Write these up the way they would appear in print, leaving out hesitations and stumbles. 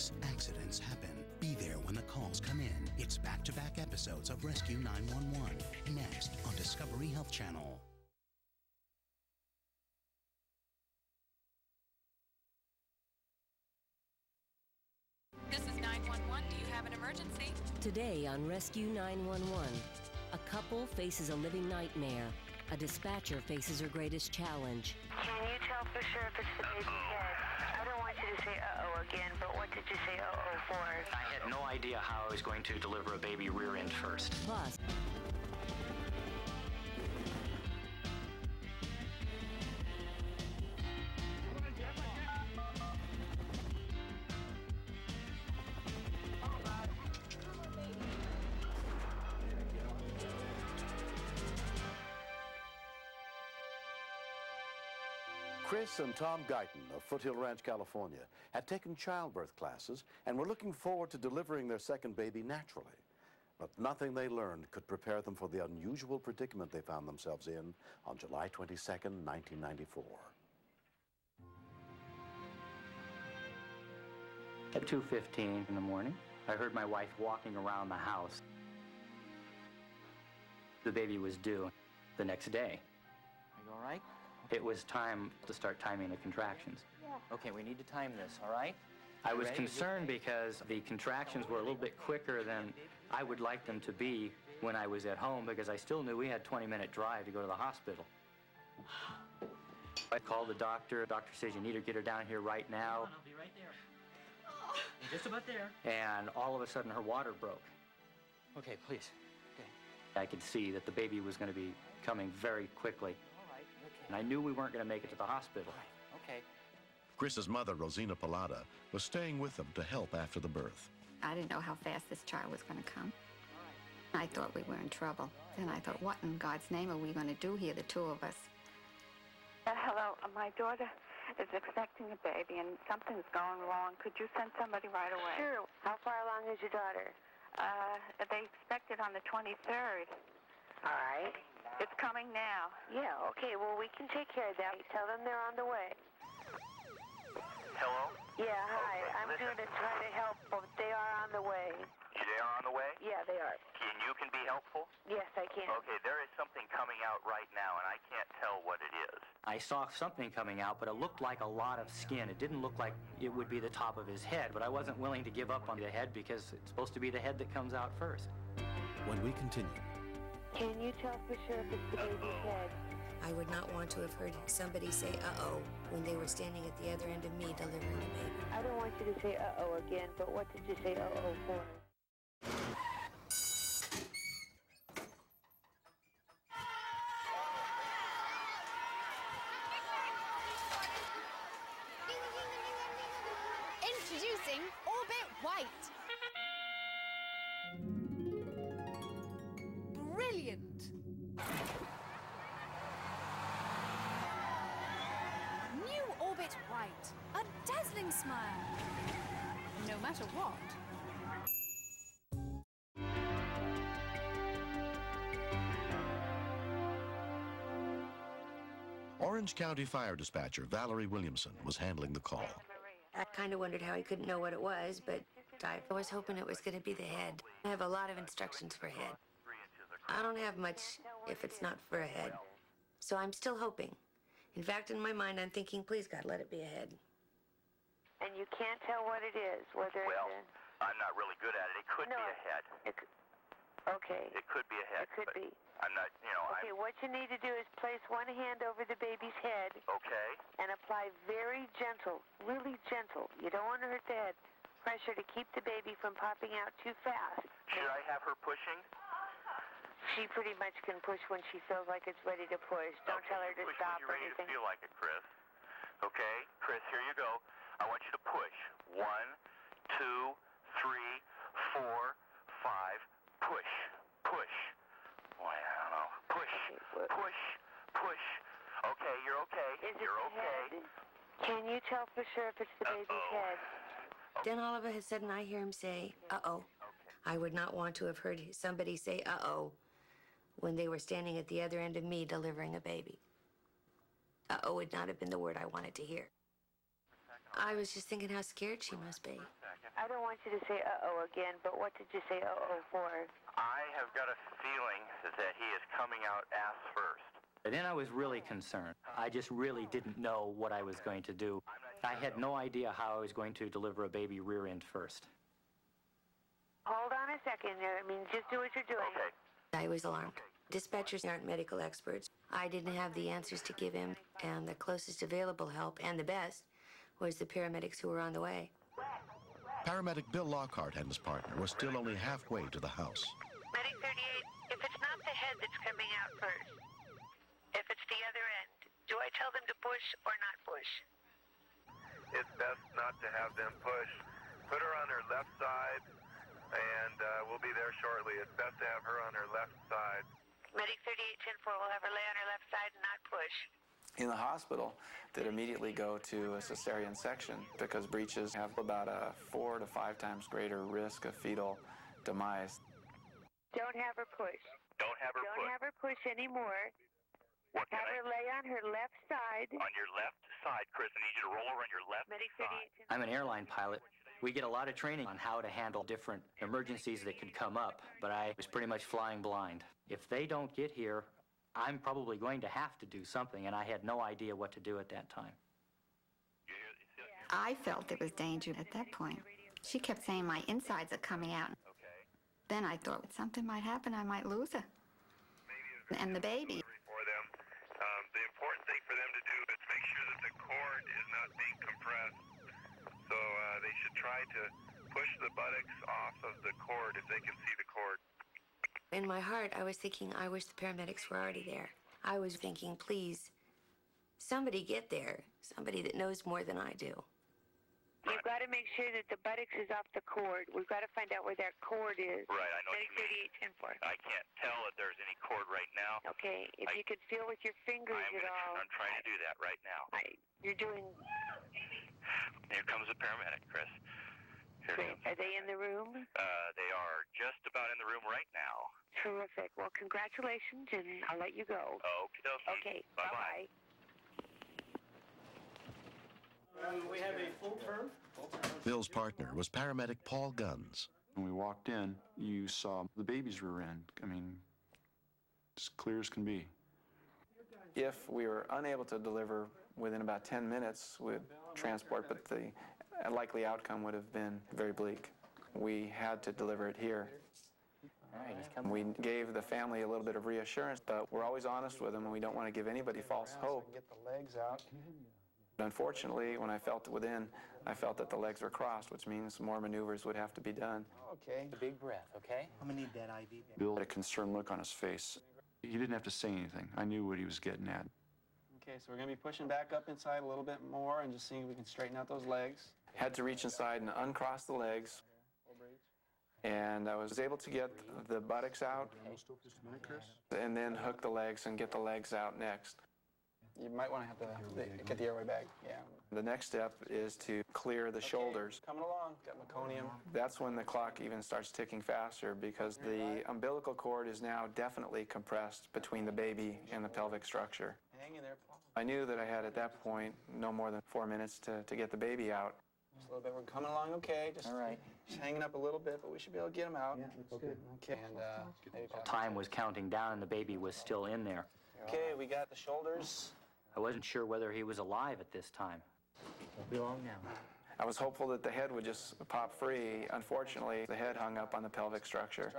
mistakes, accidents happen. Be there when the calls come in. It's back-to-back episodes of Rescue 911. Next on Discovery Health Channel. This is 911. Do you have an emergency? Today on Rescue 911, a couple faces a living nightmare. A dispatcher faces her greatest challenge. Can you tell for sure if it's the baby's head? I don't want you to say uh-oh again, but what did you say uh-oh for? I had no idea how I was going to deliver a baby rear end first. Plus, Chris and Tom Guyton of Foothill Ranch, California, had taken childbirth classes and were looking forward to delivering their second baby naturally. But nothing they learned could prepare them for the unusual predicament they found themselves in on July 22nd, 1994. At 2:15 in the morning, I heard my wife walking around the house. The baby was due the next day. Are you all right? It was time to start timing the contractions. Okay, we need to time this, all right? I was concerned because the contractions were a little bit quicker than I would like them to be when I was at home, because I still knew we had a 20-minute drive to go to the hospital. I called the doctor. The doctor says, you need to get her down here right now. I'll be right there. You're just about there. And all of a sudden, her water broke. Okay, please. Okay. I could see that the baby was going to be coming very quickly. All right, okay. And I knew we weren't going to make it to the hospital. All right, okay. Chris's mother, Rosina Pallotta, was staying with them to help after the birth. I didn't know how fast this child was going to come. I thought we were in trouble. Then I thought, what in God's name are we going to do here, the two of us? Hello, my daughter is expecting a baby and something's going wrong. Could you send somebody right away? Sure. How far along is your daughter? They expect it on the 23rd. All right. It's coming now. Yeah, okay, well, we can take care of that. Tell them they're on the way. Hello? Yeah, hi. Okay, I'm listen. going to try to help, but they are on the way. They are on the way? Yeah, they are. And you can be helpful? Yes, I can. Okay, there is something coming out right now, and I can't tell what it is. I saw something coming out, but it looked like a lot of skin. It didn't look like it would be the top of his head, but I wasn't willing to give up on the head because it's supposed to be the head that comes out first. When we continue. Can you tell for sure if it's the baby's head? I would not want to have heard somebody say uh-oh when they were standing at the other end of me delivering the baby. I don't want you to say uh-oh again, but what did you say uh-oh for? Introducing Orbit White. Brilliant. New Orbit White. A dazzling smile. No matter what. Orange County Fire Dispatcher Valerie Williamson was handling the call. I kind of wondered how he couldn't know what it was, but I was hoping it was going to be the head. I have a lot of instructions for head. I don't have much if it's not for a head. So I'm still hoping. In fact, in my mind, I'm thinking, please, God, let it be a head. And you can't tell what it is, whether Well, it's I'm not really good at it. It could be a head. Okay. It could be a head. It could but be. I'm not, Okay, what you need to do is place one hand over the baby's head. Okay. And apply very gentle, really gentle. You don't want to hurt the head. Pressure to keep the baby from popping out too fast. Should I have her pushing? She pretty much can push when she feels like it's ready to push. Don't tell her to push stop when or you're ready anything. to feel like it, Chris. Okay, Chris, here you go. I want you to push. 1, 2, 3, 4, 5. Push. Push. Boy, I don't know. Push. Push. Push. Okay, you're okay. You're okay. Head? Can you tell for sure if it's the baby's head? Then all of a sudden I hear him say, uh-oh. I would not want to have heard somebody say uh-oh when they were standing at the other end of me delivering a baby. Uh-oh would not have been the word I wanted to hear. I was just thinking how scared she must be. I don't want you to say uh-oh again, but what did you say uh-oh for? I have got a feeling that he is coming out ass first. And then I was really concerned. I just really didn't know what I was going to do. I had no idea how I was going to deliver a baby rear end first. Hold on a second there. I mean, just do what you're doing. Okay. I was alarmed. Dispatchers aren't medical experts. I didn't have the answers to give him, and the closest available help, and the best, was the paramedics who were on the way. Paramedic Bill Lockhart and his partner were still only halfway to the house. Medic 38, if it's not the head that's coming out first, if it's the other end, do I tell them to push or not push? It's best not to have them push. Put her on her left side, and we'll be there shortly. It's best to have her on her left side. Medic 38-10-4 will have her lay on her left side and not push. In the hospital, they'd immediately go to a cesarean section because breeches have about a 4 to 5 times greater risk of fetal demise. Don't have her push. Don't have her push. Don't have her push anymore. What can Have her lay on her left side. On your left side, Chris. I need you to roll over on your left Medic side. 38-10-4. I'm an airline pilot. We get a lot of training on how to handle different emergencies that could come up, but I was pretty much flying blind. If they don't get here, I'm probably going to have to do something, and I had no idea what to do at that time. I felt there was danger at that point. She kept saying my insides are coming out. Okay. Then I thought something might happen, I might lose her. And the baby. For them. The important thing for them to do is make sure that the cord is not being compressed. So they should try to push the buttocks off of the cord if they can see the cord. In my heart, I was thinking, I wish the paramedics were already there. I was thinking, please, somebody get there. Somebody that knows more than I do. You've got to make sure that the buttocks is off the cord. We've got to find out where that cord is. Right, I know what Medic you mean. 38-10-4. I can't tell if there's any cord right now. Okay, if you could feel with your fingers at all. I'm trying to do that right now. You're doing... Here comes a paramedic, Chris. Here Great. Are they in the room? They are just about in the room right now. Terrific. Well, congratulations, and I'll let you go. Okie dokie. Okay, Bye-bye. We have a full term. Bill's partner was paramedic Paul Guns. When we walked in, you saw the baby's rear end. I mean, as clear as can be. If we were unable to deliver within about 10 minutes, we'd transport, but the likely outcome would have been very bleak. We had to deliver it here. All right, he's coming. We gave the family a little bit of reassurance, but we're always honest with them, and we don't want to give anybody false hope. Get the legs out. Unfortunately, when I felt within, I felt that the legs were crossed, which means more maneuvers would have to be done. Okay. A big breath, okay? I'm gonna need that IV. Bill had a concerned look on his face. He didn't have to say anything. I knew what he was getting at. Okay, so we're gonna be pushing back up inside a little bit more and just seeing if we can straighten out those legs. Had to reach inside and uncross the legs, and I was able to get the buttocks out, and then hook the legs and get the legs out next. You might want to have to get the airway back. Yeah. The next step is to clear the shoulders. Coming along. Got meconium. That's when the clock even starts ticking faster because the umbilical cord is now definitely compressed between the baby and the pelvic structure. Hang in there, Paul. I knew that I had at that point no more than 4 minutes to get the baby out. Just a little bit. We're coming along okay. Just, all right. Just hanging up a little bit, but we should be able to get him out. Yeah, that's good. Okay. And maybe Time was counting down, and the baby was still in there. Okay, we got the shoulders. I wasn't sure whether he was alive at this time. Won't be long now. I was hopeful that the head would just pop free. Unfortunately, the head hung up on the pelvic structure.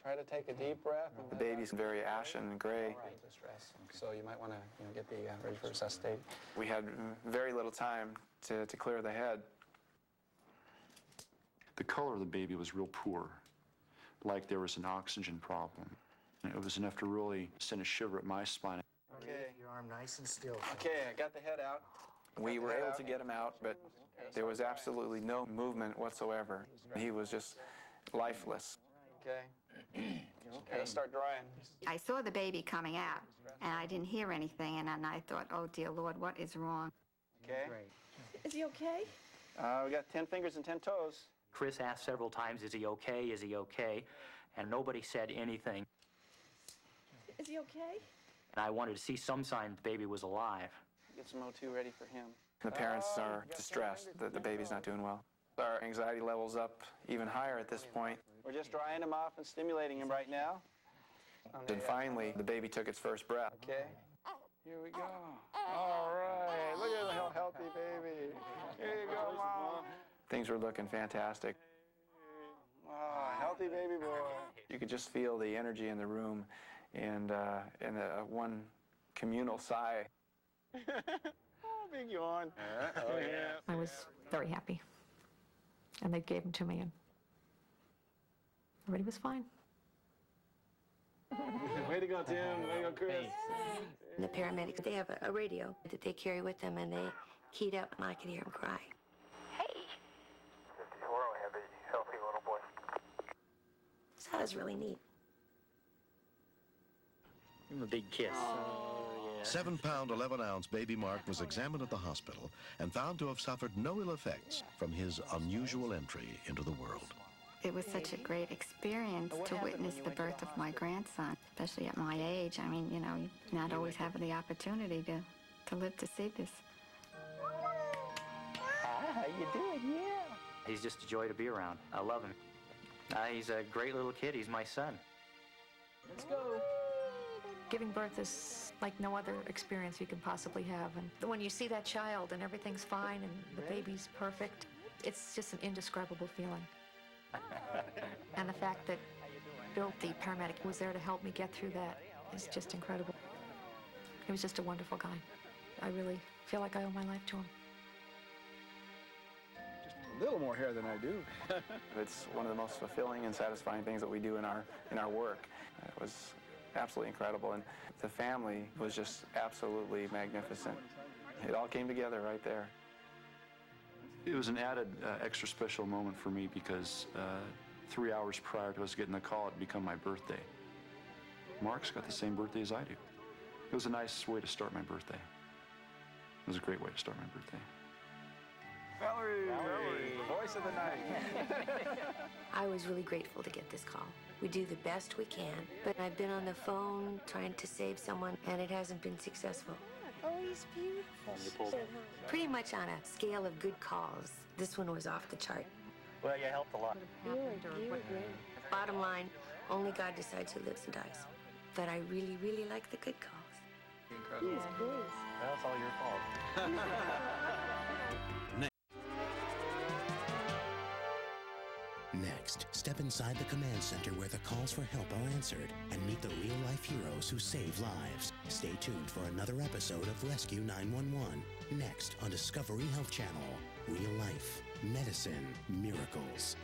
Try to take a deep breath. The baby's very ashen and gray. All right, distress. So you might want to get the ready for resuscitate. We had very little time to clear the head. The color of the baby was real poor, like there was an oxygen problem. And it was enough to really send a shiver up my spine. Okay. Your arm nice and still. Okay, I got the head out. We were able to get him out, but there was absolutely no movement whatsoever. He was just lifeless. Okay. Okay, start drying. I saw the baby coming out, and I didn't hear anything, and then I thought, oh, dear Lord, what is wrong? Okay. Is he okay? We got 10 fingers and 10 toes. Chris asked several times, is he okay, is he okay? And nobody said anything. Is he okay? And I wanted to see some sign the baby was alive. Get some O2 ready for him. The parents are distressed that the baby's not doing well. Our anxiety level's up even higher at this point. We're just drying him off and stimulating him right now. And finally, the baby took its first breath. Okay. Here we go. All right. Look at the healthy baby. Here you go, Mom. Things were looking fantastic. Oh, healthy baby boy. You could just feel the energy in the room and one communal sigh. Oh, big yawn. Oh, yeah. I was very happy. And they gave him to me, and everybody was fine. Way to go, Tim. Way to go, Chris. And the paramedics, they have a radio that they carry with them, and they keyed up, and I could hear him cry. Hey! 54, we have a healthy little boy. So that was really neat. Give him a big kiss. Oh, yeah. 7-pound, 11-ounce baby Mark was examined at the hospital and found to have suffered no ill effects from his unusual entry into the world. It was such a great experience to witness the birth of my grandson, especially at my age. I mean, you know, you not always have the opportunity to live to see this. How you doing? Yeah. He's just a joy to be around. I love him. He's a great little kid. He's my son. Let's go. Giving birth is like no other experience you can possibly have. And when you see that child and everything's fine and the baby's perfect, it's just an indescribable feeling. And the fact that Bill, the paramedic, was there to help me get through that is just incredible. He was just a wonderful guy. I really feel like I owe my life to him. Just a little more hair than I do. It's one of the most fulfilling and satisfying things that we do in our work. It was absolutely incredible, and the family was just absolutely magnificent. It all came together right there. It was an added extra special moment for me because 3 hours prior to us getting the call, it had become my birthday. Mark's got the same birthday as I do. It was a nice way to start my birthday. It was a great way to start my birthday. Valerie, the voice of the night. I was really grateful to get this call. We do the best we can, but I've been on the phone trying to save someone, and it hasn't been successful. Oh, he's beautiful. Pretty much on a scale of good calls, this one was off the chart. Well, you helped a lot. Bottom line, only God decides who lives and dies. But I really, really like the good calls. Incredible. Well, it's all your fault. Next, step inside the command center where the calls for help are answered and meet the real-life heroes who save lives. Stay tuned for another episode of Rescue 911, next on Discovery Health Channel. Real life, medicine, miracles.